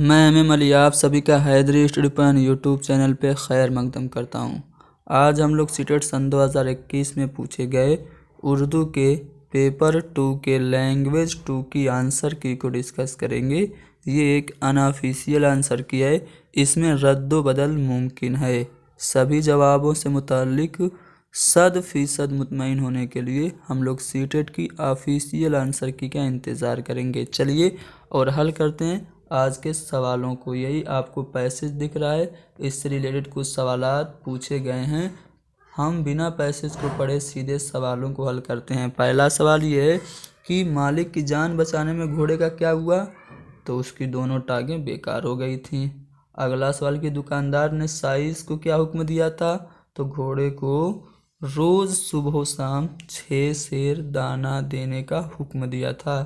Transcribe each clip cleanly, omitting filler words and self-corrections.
मैं एम अली आप सभी का Haidri study point YouTube channel पे खैर मकदम करता हूँ। आज हम लोग सीटेट सन 2021 में पूछे गए उर्दू के पेपर 2 के लैंग्वेज 2 की आंसर की को डिस्कस करेंगे। ये एक अनऑफिशियल आंसर की है, इसमें रद्द बदल मुमकिन है। सभी जवाबों से मुताल्लिक 100% मुतमईन होने के लिए हम लोग सीटेट की ऑफिशियल आंसर की का इंतज़ार करेंगे। चलिए और हल करते हैं आज के सवालों को। यही आपको पैसेज दिख रहा है, इससे रिलेटेड कुछ सवालात पूछे गए हैं। हम बिना पैसेज को पढ़े सीधे सवालों को हल करते हैं। पहला सवाल ये है कि मालिक की जान बचाने में घोड़े का क्या हुआ, तो उसकी दोनों टांगें बेकार हो गई थीं। अगला सवाल कि दुकानदार ने साइस को क्या हुक्म दिया था, तो घोड़े को रोज़ सुबह शाम 6 सेर दाना देने का हुक्म दिया था।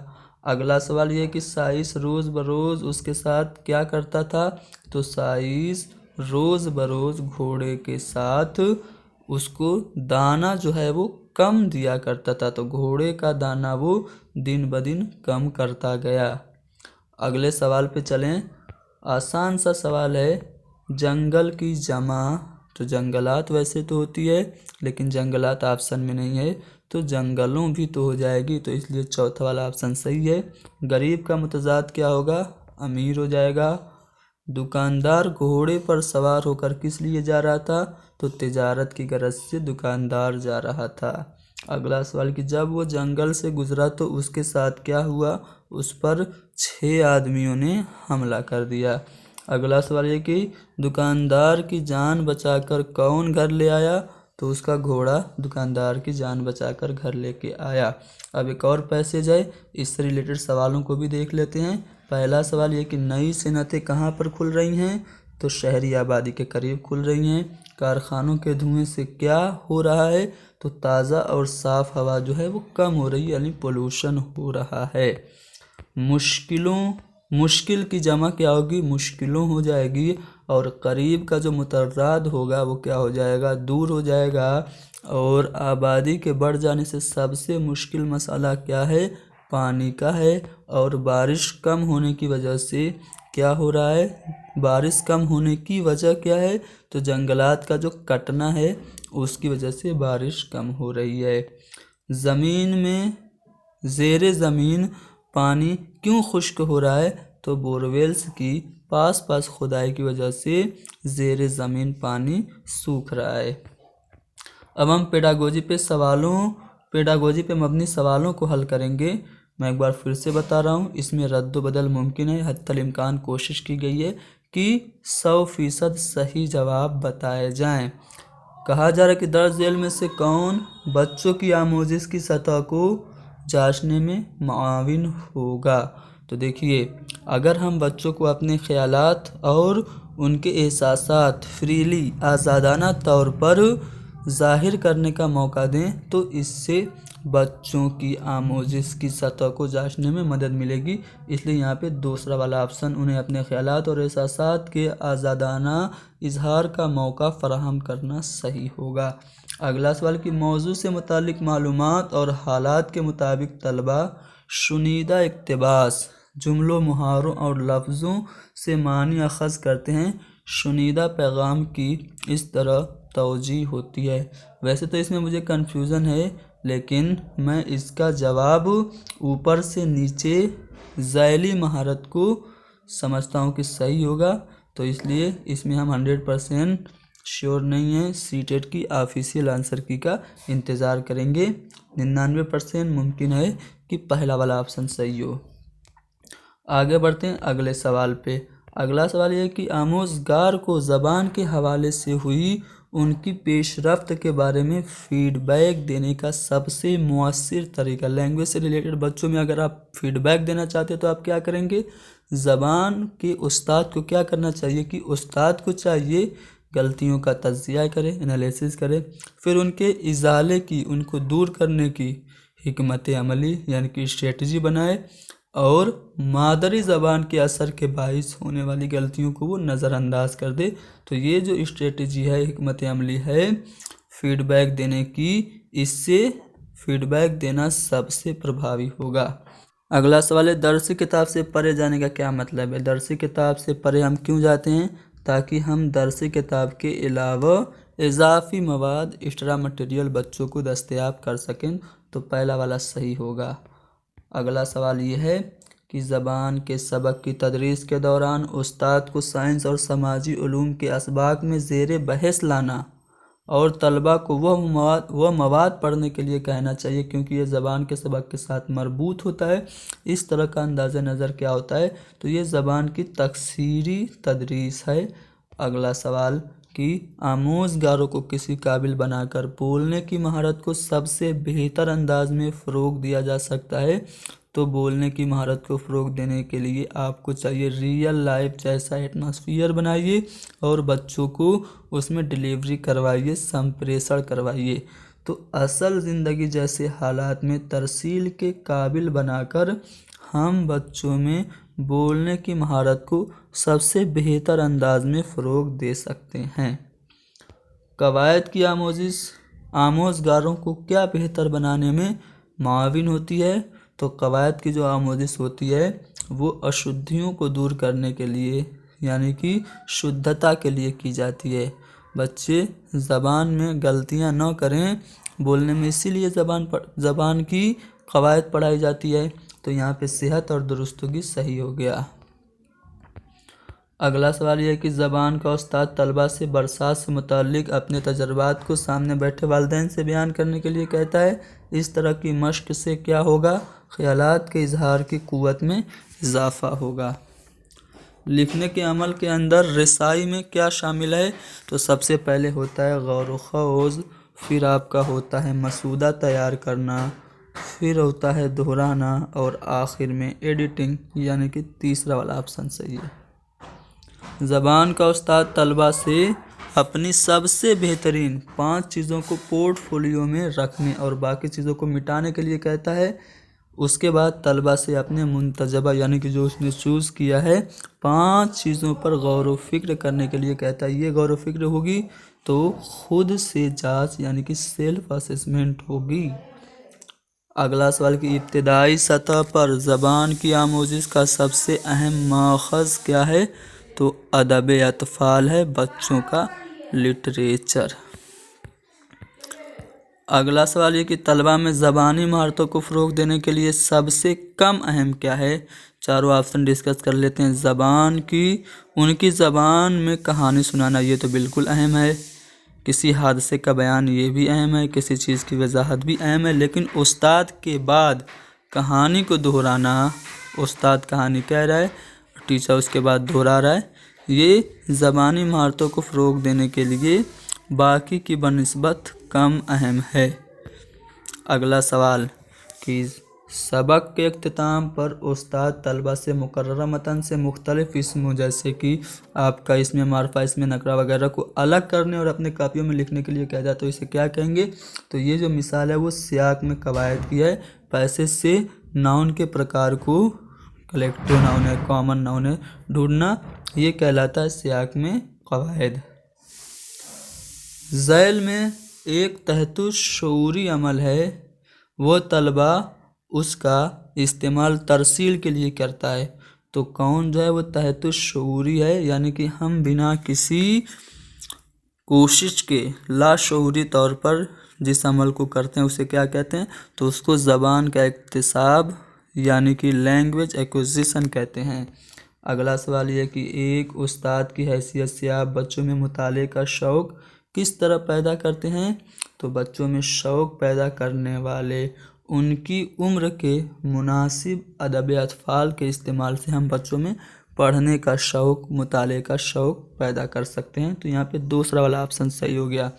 अगला सवाल ये कि साइस रोज़ बरोज़ उसके साथ क्या करता था, तो साइस रोज़ बरोज़ घोड़े के साथ उसको दाना जो है वो कम दिया करता था, तो घोड़े का दाना वो दिन ब दिन कम करता गया। अगले सवाल पे चलें। आसान सा सवाल है, जंगल की जमा, तो जंगलात वैसे तो होती है लेकिन जंगलात ऑप्शन में नहीं है, तो जंगलों भी तो हो जाएगी, तो इसलिए चौथा वाला ऑप्शन सही है। गरीब का मुतजाद क्या होगा, अमीर हो जाएगा। दुकानदार घोड़े पर सवार होकर किस लिए जा रहा था, तो तिजारत की गरज से दुकानदार जा रहा था। अगला सवाल कि जब वो जंगल से गुजरा तो उसके साथ क्या हुआ, उस पर 6 आदमियों ने हमला कर दिया। अगला सवाल ये कि दुकानदार की जान बचाकर कौन घर ले आया, तो उसका घोड़ा दुकानदार की जान बचाकर घर लेके आया। अब एक और पैसेज है, इससे रिलेटेड सवालों को भी देख लेते हैं। पहला सवाल ये कि नई सनतें कहाँ पर खुल रही हैं, तो शहरी आबादी के करीब खुल रही हैं। कारखानों के धुएं से क्या हो रहा है, तो ताज़ा और साफ़ हवा जो है वो कम हो रही है, यानी पोल्यूशन हो रहा है। मुश्किल की जमा क्या होगी, मुश्किलों हो जाएगी, और करीब का जो मुतर्राद होगा वो क्या हो जाएगा, दूर हो जाएगा। और आबादी के बढ़ जाने से सबसे मुश्किल मसला क्या है, पानी का है। और बारिश कम होने की वजह से क्या हो रहा है, बारिश कम होने की वजह क्या है, तो जंगलात का जो कटना है उसकी वजह से बारिश कम हो रही है। ज़मीन में ज़ेरे ज़मीन पानी क्यों खुश्क हो रहा है, तो बोरवेल्स की पास खुदाई की वजह से ज़ेरे ज़मीन पानी सूख रहा है। अब हम पेडागोजी पे मबनी सवालों को हल करेंगे। मैं एक बार फिर से बता रहा हूँ, इसमें रद्द बदल मुमकिन है। हत्तल इम्कान कोशिश की गई है कि 100% सही जवाब बताए जाएं। कहा जा रहा है कि दर्ज झेल में से कौन बच्चों की आमोजिश की सतह को जांचने में मुआविन होगा, तो देखिए अगर हम बच्चों को अपने ख्यालात और उनके एहसासात फ्रीली आज़ादाना तौर पर ज़ाहिर करने का मौका दें, तो इससे बच्चों की आमोजिश की सतह को जांचने में मदद मिलेगी। इसलिए यहाँ पे दूसरा वाला ऑप्शन, उन्हें अपने ख्यालात और एहसासात के आज़ादाना इजहार का मौका फराहम करना सही होगा। अगला सवाल कि मौजू से मुतालिक मालूमात और हालात के मुताबिक तलबा शुनीदा इक्तिबास जुमलों, मुहावरों और लफ्ज़ों से मानी अखज़ करते हैं। शुनीदा पैगाम की इस तरह तवजी होती है। वैसे तो इसमें मुझे कन्फ्यूज़न है, लेकिन मैं इसका जवाब ऊपर से नीचे ज़ैली महारत को समझता हूँ कि सही होगा, तो इसलिए इसमें हम 100% श्योर नहीं है। सीटेट की ऑफिशियल आंसर की का इंतज़ार करेंगे। 99% मुमकिन है कि पहला वाला ऑप्शन सही हो। आगे बढ़ते हैं अगले सवाल पे। अगला सवाल यह है कि आमोज़गार को ज़बान के हवाले से हुई उनकी पेशरफ्त के बारे में फ़ीडबैक देने का सबसे मुअस्सिर तरीका। लैंग्वेज से रिलेटेड बच्चों में अगर आप फीडबैक देना चाहते हैं तो आप क्या करेंगे, ज़बान के उस्ताद को क्या करना चाहिए कि उस्ताद को चाहिए गलतियों का तज्ज़िया करे, एनालिसिस करे, फिर उनके इज़ाले की, उनको दूर करने की हिकमत अमली यानी कि स्ट्रेटजी बनाए, और मादरी ज़बान के असर के बाइस होने वाली गलतियों को वो नज़रअंदाज कर दे। तो ये जो स्ट्रेटजी है, हिकमत अमली है फीडबैक देने की, इससे फीडबैक देना सबसे प्रभावी होगा। اگلا سوال ہے درسی کتاب سے پڑھے جانے کا کیا مطلب ہے؟ درسی کتاب سے پڑھے ہم کیوں جاتے ہیں؟ تاکہ ہم درسی کتاب کے علاوہ اضافی مواد ایکسٹرا مٹیریل بچوں کو دستیاب کر سکیں، تو پہلا والا صحیح ہوگا۔ اگلا سوال یہ ہے کہ زبان کے سبق کی تدریس کے دوران استاد کو سائنس اور سماجی علوم کے اسباق میں زیر بحث لانا اور طلبہ کو وہ مواد پڑھنے کے لیے کہنا چاہیے، کیونکہ یہ زبان کے سبق کے ساتھ مربوط ہوتا ہے۔ اس طرح کا انداز نظر کیا ہوتا ہے؟ تو یہ زبان کی تکثیری تدریس ہے۔ اگلا سوال کہ آموزگاروں کو کسی قابل بنا کر بولنے کی مہارت کو سب سے بہتر انداز میں فروغ دیا جا سکتا ہے، تو بولنے کی مہارت کو فروغ دینے کے لیے آپ کو چاہیے ریئل لائف جیسا ایٹماسفیئر بنائیے اور بچوں کو اس میں ڈیلیوری کروائیے، سمپریشن کروائیے۔ تو اصل زندگی جیسے حالات میں ترسیل کے قابل بنا کر ہم بچوں میں بولنے کی مہارت کو سب سے بہتر انداز میں فروغ دے سکتے ہیں۔ قواعد کی آموزش آموزگاروں کو کیا بہتر بنانے میں معاون ہوتی ہے؟ تو قواعد کی جو آموزش ہوتی ہے وہ اشدھیوں کو دور کرنے کے لیے، یعنی کہ شدھتا کے لیے کی جاتی ہے۔ بچے زبان میں غلطیاں نہ کریں بولنے میں، اسی لیے زبان کی قواعد پڑھائی جاتی ہے۔ تو یہاں پہ صحت اور درستگی صحیح ہو گیا۔ اگلا سوال یہ ہے کہ زبان کا استاد طلبہ سے برسات سے متعلق اپنے تجربات کو سامنے بیٹھے والدین سے بیان کرنے کے لیے کہتا ہے۔ اس طرح کی مشق سے کیا ہوگا؟ خیالات کے اظہار کی قوت میں اضافہ ہوگا۔ لکھنے کے عمل کے اندر رسائی میں کیا شامل ہے؟ تو سب سے پہلے ہوتا ہے غور و خوض، پھر آپ کا ہوتا ہے مسودہ تیار کرنا، پھر ہوتا ہے دہرانا، اور آخر میں ایڈیٹنگ، یعنی کہ تیسرا والا آپشن صحیح ہے۔ زبان کا استاد طلبہ سے اپنی سب سے بہترین 5 چیزوں کو پورٹ فولیو میں رکھنے اور باقی چیزوں کو مٹانے کے لیے کہتا ہے۔ اس کے بعد طلبہ سے اپنے منتجبہ، یعنی کہ جو اس نے چوز کیا ہے، 5 چیزوں پر غور و فکر کرنے کے لیے کہتا ہے۔ یہ غور و فکر ہوگی تو خود سے جانچ، یعنی کہ سیلف اسسمنٹ ہوگی۔ اگلا سوال کہ ابتدائی سطح پر زبان کی آموزش کا سب سے اہم ماخذ کیا ہے؟ تو ادب اطفال ہے، بچوں کا لٹریچر۔ اگلا سوال یہ کہ طلبہ میں زبانی مہارتوں کو فروغ دینے کے لیے سب سے کم اہم کیا ہے؟ چاروں آپشن ڈسکس کر لیتے ہیں۔ ان کی زبان میں کہانی سنانا، یہ تو بالکل اہم ہے۔ کسی حادثے کا بیان، یہ بھی اہم ہے۔ کسی چیز کی وضاحت بھی اہم ہے، لیکن استاد کے بعد کہانی کو دہرانا، استاد کہانی کہہ رہا ہے، ٹیچر اس کے بعد دہرا رہا ہے، یہ زبانی مہارتوں کو فروغ دینے کے لیے باقی کی بنسبت کم اہم ہے۔ اگلا سوال کہ سبق کے اختتام پر استاد طلبہ سے مقررہ متن سے مختلف اسموں، جیسے کہ آپ کا اسم معرفہ، اسم نکرہ وغیرہ کو الگ کرنے اور اپنے کاپیوں میں لکھنے کے لیے کہہ جاتا ہے، تو اسے کیا کہیں گے؟ تو یہ جو مثال ہے وہ سیاق میں قواعد کی ہے۔ پیسے سے ناؤن کے پرکار کو، کلیکٹیو ناؤن ہے، کامن ناؤن ہے، ڈھونڈنا، یہ کہلاتا ہے سیاق میں قواعد۔ ذیل میں ایک تحت شعوری عمل ہے، وہ طلبہ اس کا استعمال ترسیل کے لیے کرتا ہے، تو کون جو ہے وہ تحت شعوری ہے، یعنی کہ ہم بنا کسی کوشش کے لاشعوری طور پر جس عمل کو کرتے ہیں اسے کیا کہتے ہیں؟ تو اس کو زبان کا اکتساب، یعنی کہ لینگویج ایکوزیشن کہتے ہیں۔ اگلا سوال یہ کہ ایک استاد کی حیثیت سے آپ بچوں میں مطالعے کا شوق کس طرح پیدا کرتے ہیں؟ تو بچوں میں شوق پیدا کرنے والے ان کی عمر کے مناسب ادب اطفال کے استعمال سے ہم بچوں میں پڑھنے کا شوق، مطالعے کا شوق پیدا کر سکتے ہیں۔ تو یہاں پہ دوسرا والا آپشن صحیح ہو گیا۔